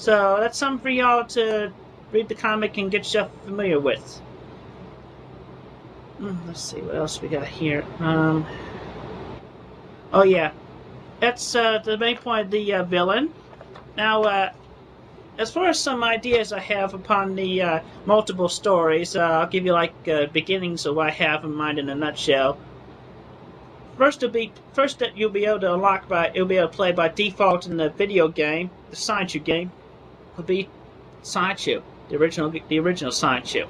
So that's something for y'all to read the comic and get yourself familiar with. Let's see what else we got here. Oh yeah, that's the main point of the villain. Now, as far as some ideas I have upon the multiple stories, I'll give you like beginnings of what I have in mind in a nutshell. First that you'll be able to unlock you'll be able to play by default in the video game, the Sideshow game, will be Sideshow, the original Sideshow.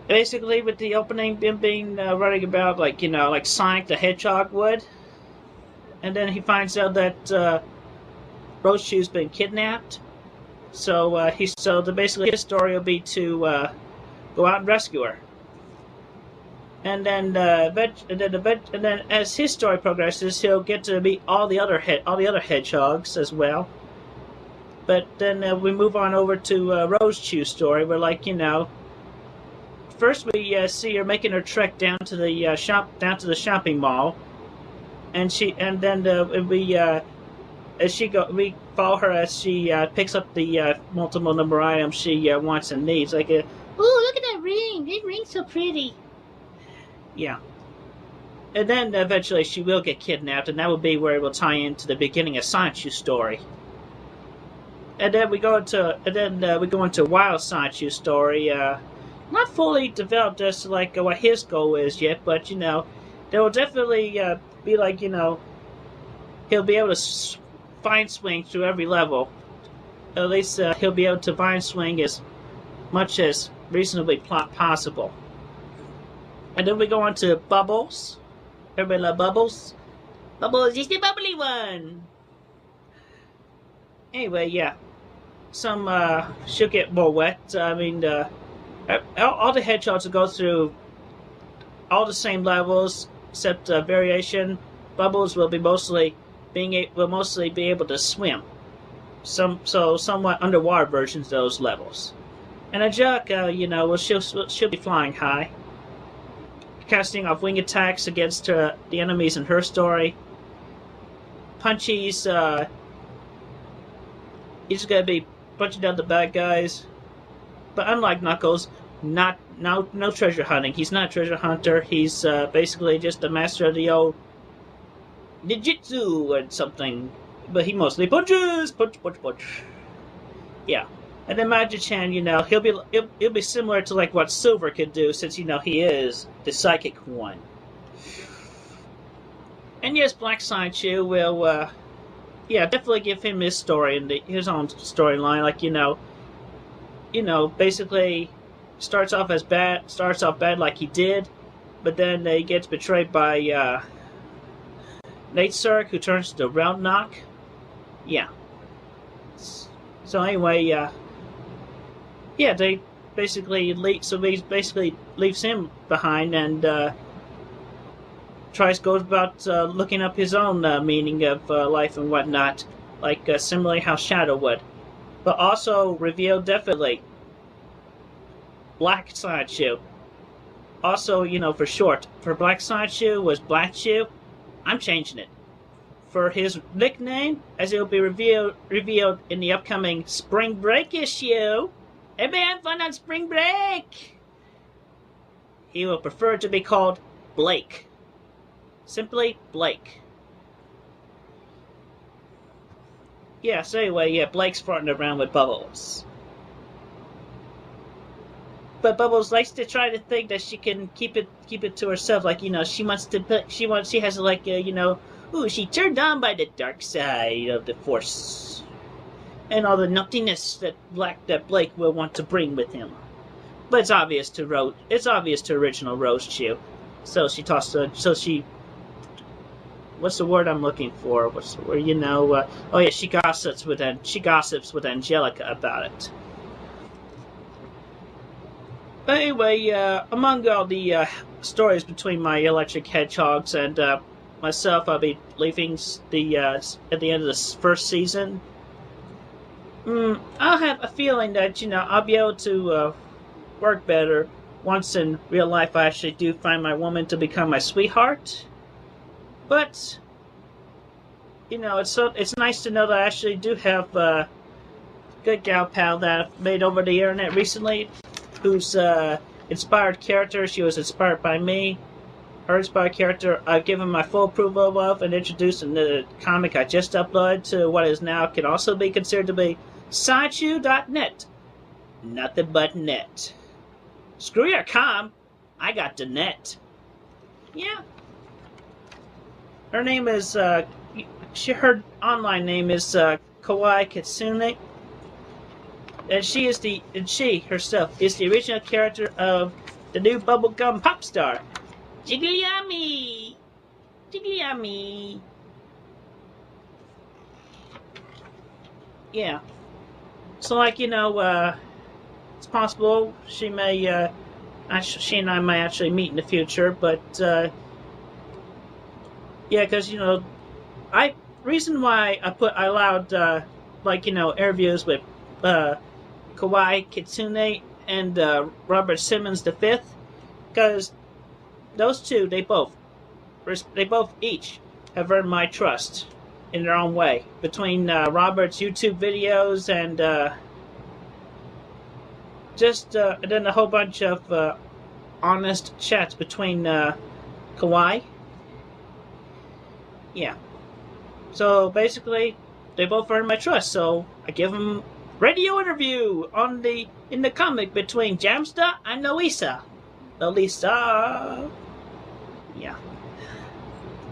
Basically, with the opening being running about like Sonic the Hedgehog would, and then he finds out that Rosechew's been kidnapped. So basically his story will be to go out and rescue her. And then as his story progresses, he'll get to meet all the other hedgehogs as well. But then we move on over to Rosechew's story, where first we see her making her trek down to the shopping mall, and we follow her as she picks up the multiple number items she wants and needs. Like, ooh, look at that ring! That ring's so pretty. Yeah. And then eventually she will get kidnapped, and that will be where it will tie into the beginning of Sideshew's story. And then we go into Wild Sideshew's story. Not fully developed as to what his goal is yet, but there will definitely be he'll be able to vine swing through every level. At least he'll be able to vine swing as much as reasonably possible. And then we go on to Bubbles. Everybody love Bubbles? Bubbles is the bubbly one! Anyway, yeah. She'll get more wet. All the hedgehogs will go through all the same levels, except variation. Bubbles will mostly be able to swim. Somewhat underwater versions of those levels. And a Jug, she'll be flying high, casting off wing attacks against the enemies in her story. Punchy's he's gonna be punching down the bad guys, but unlike Knuckles, no treasure hunting. He's not a treasure hunter. He's basically just a master of the old ninjutsu or something. But he mostly punches, punch. Yeah. And then Magic-Chan, he'll be similar to what Silver could do, since he is the psychic one. And yes, Black Sideshow will, definitely give him his story and his own storyline. Basically starts off bad like he did, but then he gets betrayed by Nate Cirque, who turns to Round Knock. Yeah. So anyway, they basically leaves him behind and goes about looking up his own meaning of life and whatnot, similarly how Shadow would. But also revealed definitely Black Sideshow. Also, for short, for Black Sideshow was Black Shoe. I'm changing it. For his nickname, as it will be revealed in the upcoming Spring Break issue. Everybody have fun on Spring Break! He will prefer to be called Blake. Simply Blake. Yeah, so anyway, Blake's farting around with Bubbles. But Bubbles likes to try to think that she can keep it to herself. She has ooh, she turned on by the dark side of the Force. And all the nuttiness that Blake will want to bring with him. But it's obvious to original Rosechew's. So she what's the word I'm looking for? What's the word? She gossips with Angelica about it. But anyway, among all the stories between my electric hedgehogs and myself, I'll be leaving at the end of the first season. I'll have a feeling that I'll be able to work better once in real life I actually do find my woman to become my sweetheart. But it's nice to know that I actually do have good gal pal that I've made over the internet recently, who's inspired character. She was inspired by me. Her inspired character I've given my full approval of and introduced in the comic I just uploaded to what is now can also be considered to be SciChew.net. Nothing but net. Screw your com. I got the net. Yeah. Her name is, her online name is Kawaii Kitsune. And she herself is the original character of the new bubblegum pop star. Jigglyami! Jigglyami! Yeah. So, like, it's possible she may, she and I might actually meet in the future, but, yeah, because, reason why I allowed, interviews with, Kawaii Kitsune and, Robert Simmons V, because those two, they both each have earned my trust in their own way. Between Robert's YouTube videos and and then a whole bunch of honest chats between Kawaii. Yeah. So basically, they both earned my trust. So I give them radio interview in the comic between Jamsta and Noisa. Elisa. Yeah.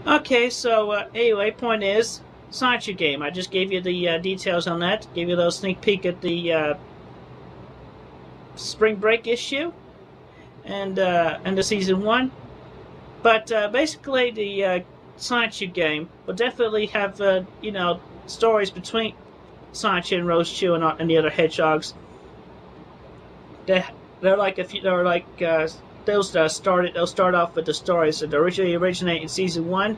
Okay, so anyway, point is, Science game. I just gave you the details on that. Gave you a little sneak peek at the spring break issue and the season 1. But basically, the Science game will definitely have stories between Science and Rose Chew and the other hedgehogs. They're like they'll start off with the stories that originally originate in season 1.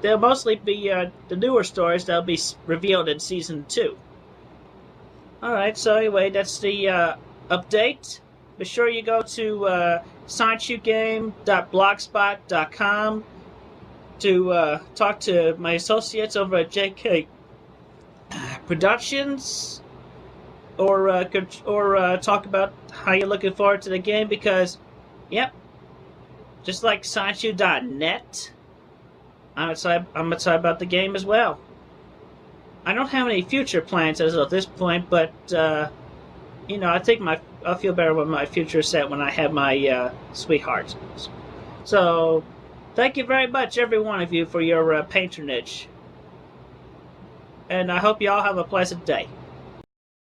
They'll mostly be the newer stories that'll be revealed in season 2. Alright, so anyway, that's the update. Be sure you go to sciencegame.blogspot.com to talk to my associates over at JK Productions, or talk about how you're looking forward to the game, because yep, just like SciChew.net, I'm excited about the game as well. I don't have any future plans as of this point, but I think I'll feel better with my future set when I have my sweetheart. So, thank you very much, every one of you, for your patronage, and I hope you all have a pleasant day.